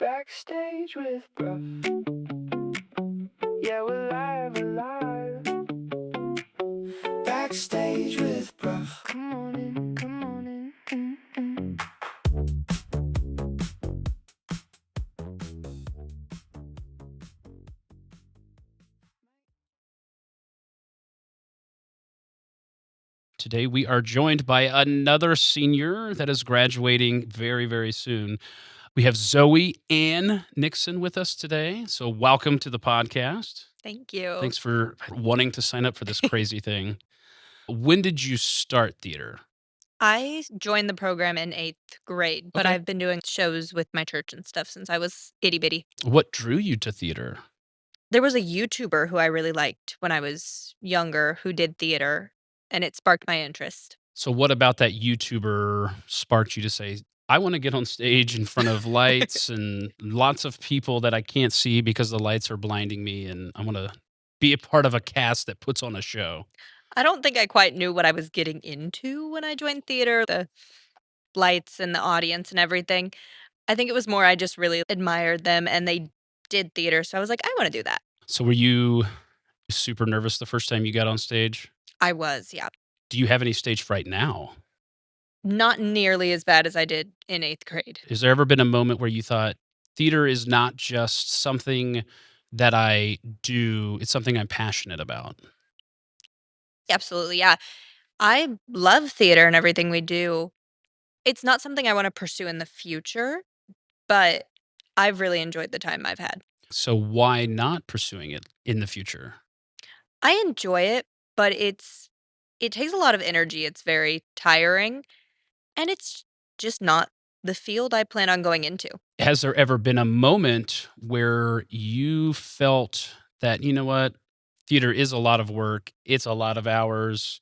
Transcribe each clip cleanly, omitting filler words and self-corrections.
Backstage with Brough. Yeah, we're live. Backstage with Brough. Come on in, come on in. Today, we are joined by another senior that is graduating very, very soon. We have Zoey-Ann Nixon with us today. So, welcome to the podcast. Thank you. Thanks for wanting to sign up for this crazy thing. When did you start theater? I joined the program in 8th grade, but Okay. I've been doing shows with my church and stuff since I was itty bitty. What drew you to theater? There was a YouTuber who I really liked when I was younger who did theater, and it sparked my interest. So, what about that YouTuber sparked you to say, I want to get on stage in front of lights and lots of people that I can't see because the lights are blinding me, and I want to be a part of a cast that puts on a show? I don't think I quite knew what I was getting into when I joined theater, the lights and the audience and everything. I think it was more I just really admired them and they did theater, so I was like, "I wanna do that." So were you super nervous the first time you got on stage? I was, yeah. Do you have any stage fright now? Not nearly as bad as I did in 8th grade. Has there ever been a moment where you thought, theater is not just something that I do, it's something I'm passionate about? Absolutely, yeah. I love theater and everything we do. It's not something I wanna pursue in the future, but I've really enjoyed the time I've had. So why not pursuing it in the future? I enjoy it, but it takes a lot of energy, it's very tiring, and it's just not the field I plan on going into. Has there ever been a moment where you felt that, you know what, theater is a lot of work, it's a lot of hours,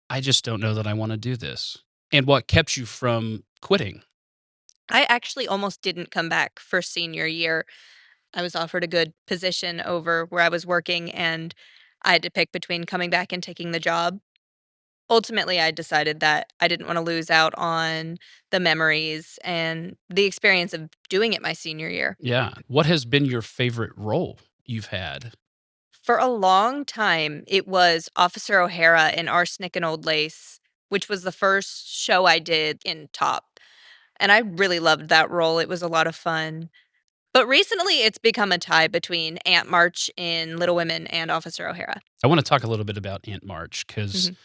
I just don't know that I want to do this? And what kept you from quitting? I actually almost didn't come back for senior year. I was offered a good position over where I was working, and I had to pick between coming back and taking the job. Ultimately, I decided that I didn't wanna lose out on the memories and the experience of doing it my senior year. Yeah. What has been your favorite role you've had? For a long time, it was Officer O'Hara in Arsenic and Old Lace, which was the first show I did in Top, and I really loved that role, it was a lot of fun. But recently, it's become a tie between Aunt March in Little Women and Officer O'Hara. I want to talk a little bit about Aunt March because Mhm,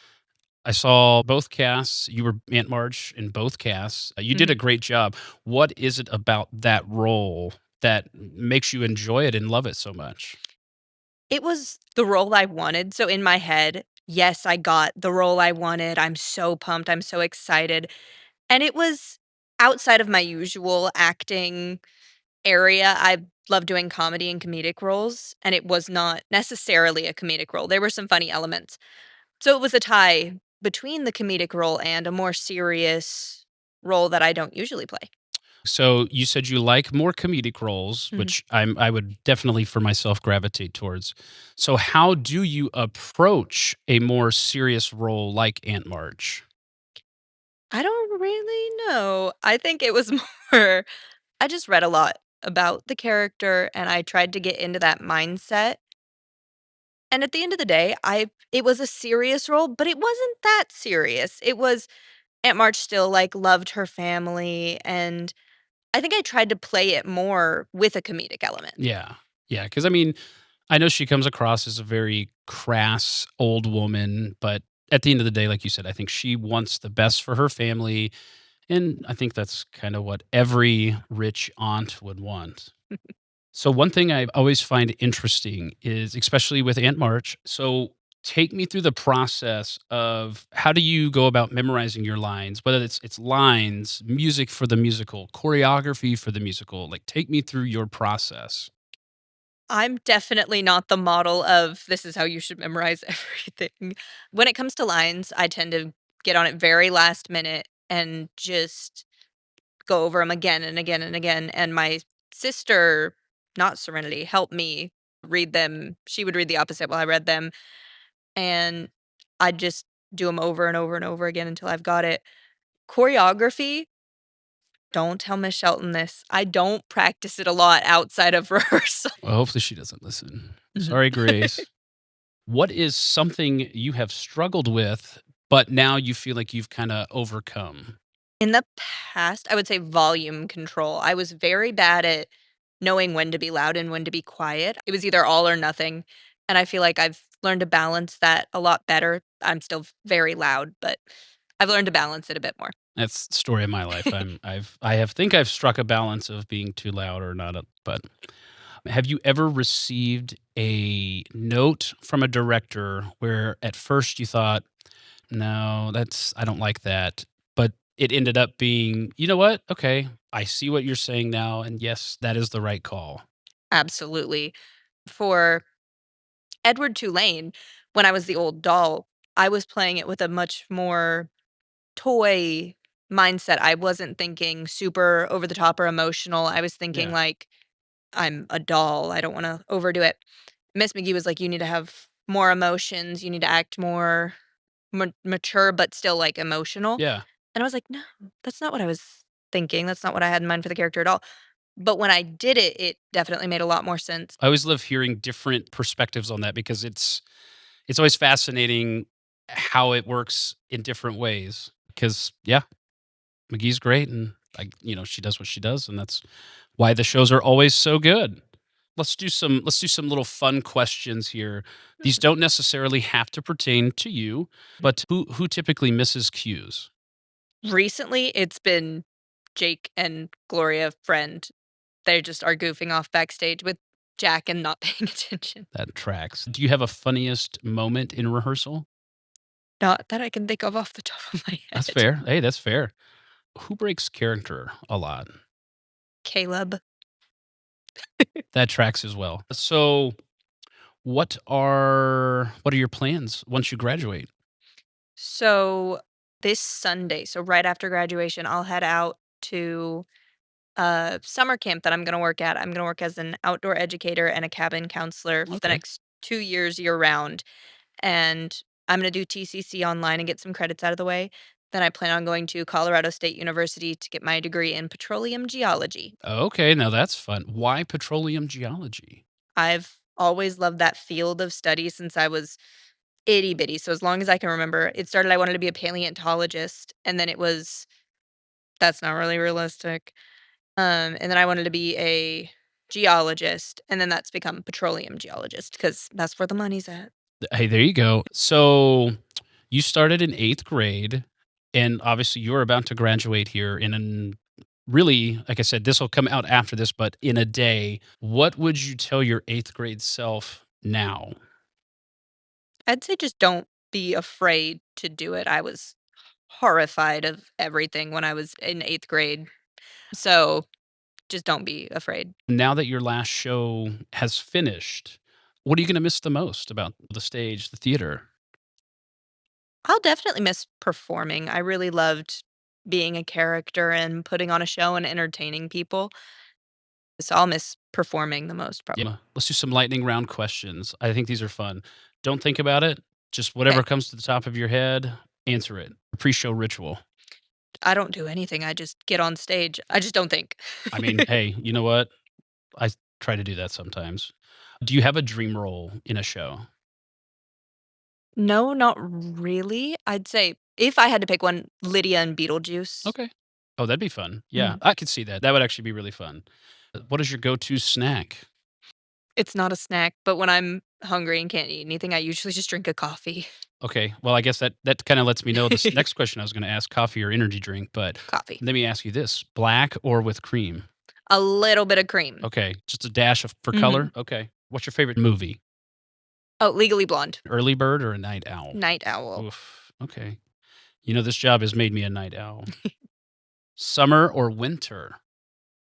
I saw both casts. You were Aunt March in both casts. You did a mhm. great job. What is it about that role that makes you enjoy it and love it so much? It was the role I wanted, so in my head, yes, I got the role I wanted, I'm so pumped, I'm so excited, and it was outside of my usual acting area. I love doing comedy and comedic roles, and it was not necessarily a comedic role, there were some funny elements. So it was a tie between the comedic role and a more serious role that I don't usually play. So you said you like more comedic roles, Mhm. which I would definitely for myself gravitate towards. So how do you approach a more serious role like Aunt March? I don't really know. I think it was more I just read a lot about the character, and I tried to get into that mindset, and at the end of the day, I it was a serious role, but it wasn't that serious. It was Aunt March still, like, loved her family, and I think I tried to play it more with a comedic element. Yeah. Yeah, because I mean, I know she comes across as a very crass old woman, but at the end of the day, like you said, I think she wants the best for her family, and I think that's kind of what every rich aunt would want. So one thing I always find interesting is, especially with Aunt March, so take me through the process of how do you go about memorizing your lines, whether it's lines, music for the musical, choreography for the musical. Like take me through your process. I'm definitely not the model of, "This is how you should memorize everything." When it comes to lines, I tend to get on it very last minute and just go over them again and again and again, and my sister, not Serenity, helped me read them. She would read the opposite while I read them, and I'd just do them over and over and over again until I've got it. Choreography, don't tell Miss Shelton this. I don't practice it a lot outside of rehearsal. Well, hopefully she doesn't listen. Mhm. Sorry, Grace. What is something you have struggled with, but now you feel like you've kinda overcome? In the past, I would say volume control. I was very bad at knowing when to be loud and when to be quiet. It was either all or nothing, and I feel like I've learned to balance that a lot better. I'm still very loud, but I've learned to balance it a bit more. That's the story of my life. I've struck a balance of being too loud or not, but have you ever received a note from a director where at first you thought, "No, that's I don't like that," but it ended up being, "You know what? Okay, I see what you're saying now, and yes, that is the right call." Absolutely. For Edward Tulane, when I was the old doll, I was playing it with a much more toy mindset. I wasn't thinking super over the top or emotional. I was thinking Yeah. like, I'm a doll. I don't want to overdo it. Miss McGee was like, you need to have more emotions. You need to act more mature, but still like emotional. Yeah. And I was like, no, that's not what I was thinking. That's not what I had in mind for the character at all. But when I did it, it definitely made a lot more sense. I always love hearing different perspectives on that because it's always fascinating how it works in different ways. Because yeah, McGee's great, and she does what she does, and that's why the shows are always so good. Let's do some little fun questions here. These don't necessarily have to pertain to you, but who typically misses cues? Recently, it's been Jake and Gloria Friend. They just are goofing off backstage with Jack and not paying attention. That tracks. Do you have a funniest moment in rehearsal? Not that I can think of off the top of my That's head. fair. Hey, that's fair. Who breaks character a lot? Caleb. That tracks as well. So, what are your plans once you graduate? So this Sunday, so right after graduation, I'll head out to a summer camp that I'm going to work at. I'm going to work as an outdoor educator and a cabin counselor for the Okay. next 2 years year round. And I'm going to do TCC online and get some credits out of the way. Then I plan on going to Colorado State University to get my degree in petroleum geology. Okay, now that's fun. Why petroleum geology? I've always loved that field of study since I was itty bitty. So as long as I can remember, it started I wanted to be a paleontologist, and then it was that's not really realistic. And then I wanted to be a geologist, and then that's become petroleum geologist because that's where the money's at. Hey, there you go. So, you started in 8th grade, and obviously you're about to graduate here in an really, like I said, this will come out after this, but in a day. What would you tell your 8th grade self now? I'd say just don't be afraid to do it. I was horrified of everything when I was in 8th grade. So, just don't be afraid. Now that your last show has finished, what are you gonna miss the most about the stage, the theater? I'll definitely miss performing. I really loved being a character and putting on a show and entertaining people. So I'll miss performing the most probably. Yeah. Let's do some lightning round questions. I think these are fun. Don't think about it. Just Okay. whatever comes to the top of your head, answer it. Pre-show ritual. I don't do anything. I just get on stage. I just don't think. I mean, hey, you know what? I try to do that sometimes. Do you have a dream role in a show? No, not really. I'd say if I had to pick one, Lydia and Beetlejuice. Okay. Oh, that'd be fun. Yeah, Mhm. I could see that. That would actually be really fun. What is your go-to snack? It's not a snack, but when I'm hungry and can't eat anything, I usually just drink a coffee. Okay. Well, I guess that kind of lets me know this next question I was going to ask, coffee or energy drink, but Coffee. let me ask you this, black or with cream? A little bit of cream. Okay. Just a dash of for Mhm. color? Okay. What's your favorite movie? Oh, Legally Blonde. Early bird or a night owl? Night Owl. Oof. Okay. This job has made me a night owl. Summer or winter?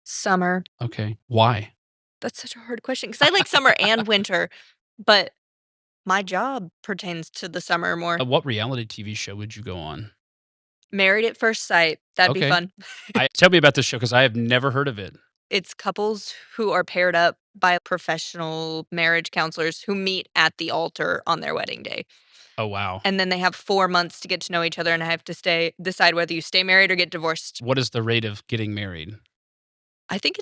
Summer. Okay. Why? That's such a hard question because I like summer and winter, but my job pertains to the summer more. What reality TV show would you go on? Married at First Sight. That'd be Okay. fun. Tell me about this show because I have never heard of it. It's couples who are paired up by professional marriage counselors who meet at the altar on their wedding day. Oh, wow. And then they have 4 months to get to know each other and have to decide whether you stay married or get divorced. What is the rate of getting married? I think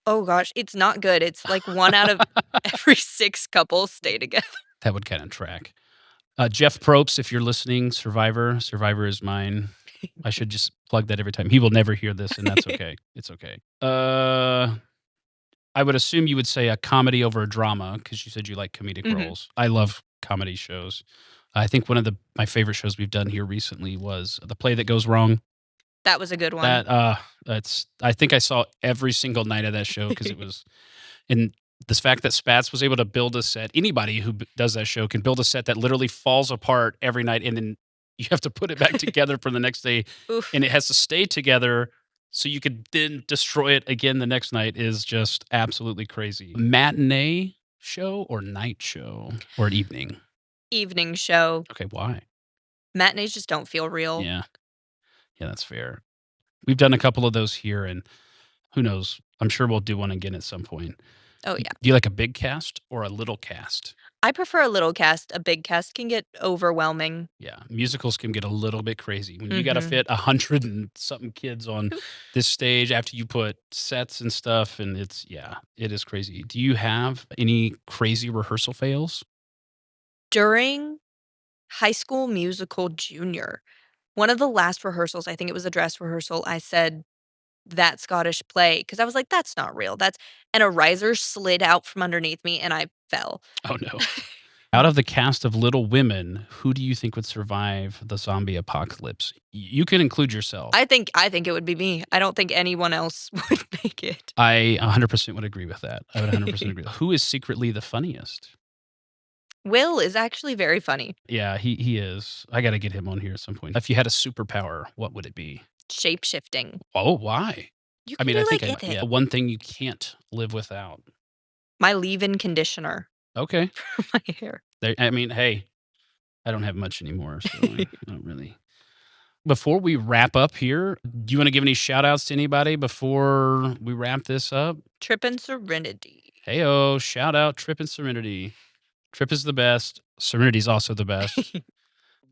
oh gosh, it's not good. It's like 1 out of every 6 couples stay together. That would kind of track. Jeff Probst, if you're listening, Survivor is mine. I should just plug that every time. He will never hear this, and that's okay. It's okay. I would assume you would say a comedy over a drama because you said you like comedic roles. I love comedy shows. I think one of my favorite shows we've done here recently was The Play That Goes Wrong. That was a good one. I think I saw every single night of that show because it was in this fact that Spats was able to build a set. Anybody who does that show can build a set that literally falls apart every night, and then you have to put it back together for the next day, and it has to stay together so you could then destroy it again the next night is just absolutely crazy. Matinee show or night show or an evening? Evening show. Okay, why? Matinees just don't feel real. Yeah, that's fair. We've done a couple of those here, and who knows? I'm sure we'll do one again at some point. Oh, yeah. Do you like a big cast or a little cast? I prefer a little cast. A big cast can get overwhelming. Yeah, musicals can get a little bit crazy. When you got to fit 100 and something kids on this stage after you put sets and stuff, and it is crazy. Do you have any crazy rehearsal fails? During High School Musical Junior, one of the last rehearsals, I think it was a dress rehearsal, I said, "That Scottish play," because I was like, "That's not real." And a riser slid out from underneath me, and I fell. Oh, no. Out of the cast of Little Women, who do you think would survive the zombie apocalypse? You can include yourself. I think it would be me. I don't think anyone else would make it. I 100% would agree with that. I would 100% agree. Who is secretly the funniest? Will is actually very funny. Yeah, he is. I got to get him on here at some point. If you had a superpower, what would it be? Shape-shifting. Oh, why? You I can mean, I really think get it. one thing you can't live without. My leave-in conditioner Okay. for my hair. Hey, I don't have much anymore, so I don't really. Before we wrap up here, do you want to give any shout-outs to anybody before we wrap this up? Trip and Serenity. Hey-oh, shout-out Trip and Serenity. Trip is the best. Serenity's also the best.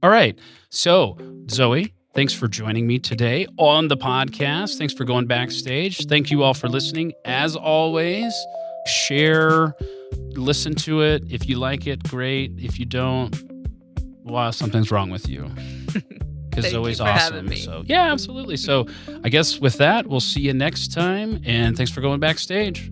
All right. So, Zoe, thanks for joining me today on the podcast. Thanks for going backstage. Thank you all for listening. As always, share, listen to it. If you like it, great. If you don't, well, something's wrong with you. Because Zoe's awesome. So, yeah, absolutely. So, I guess with that, we'll see you next time. And thanks for going backstage.